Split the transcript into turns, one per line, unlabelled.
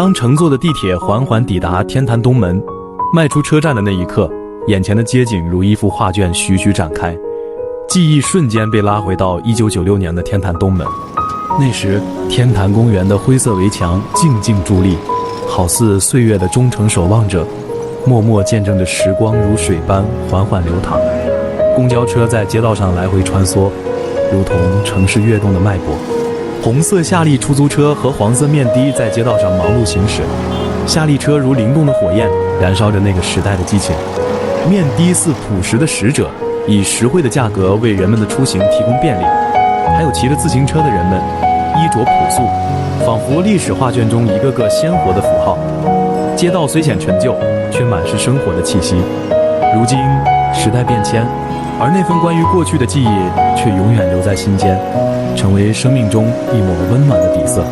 当乘坐的地铁缓缓抵达天坛东门，迈出车站的那一刻，眼前的街景如一幅画卷徐徐展开，记忆瞬间被拉回到1996年的天坛东门。那时，天坛公园的灰色围墙静静伫立，好似岁月的忠诚守望者，默默见证着时光如水般缓缓流淌。公交车在街道上来回穿梭，如同城市跃动的脉搏。红色夏利出租车和黄色面的在街道上忙碌行驶，夏利车如灵动的火焰，燃烧着那个时代的激情；面的似朴实的使者，以实惠的价格为人们的出行提供便利。还有骑着自行车的人们，衣着朴素，仿佛历史画卷中一个个鲜活的符号。街道虽显陈旧，却满是生活的气息。如今时代变迁，而那份关于过去的记忆却永远留在心间，成为生命中一抹温暖的底色。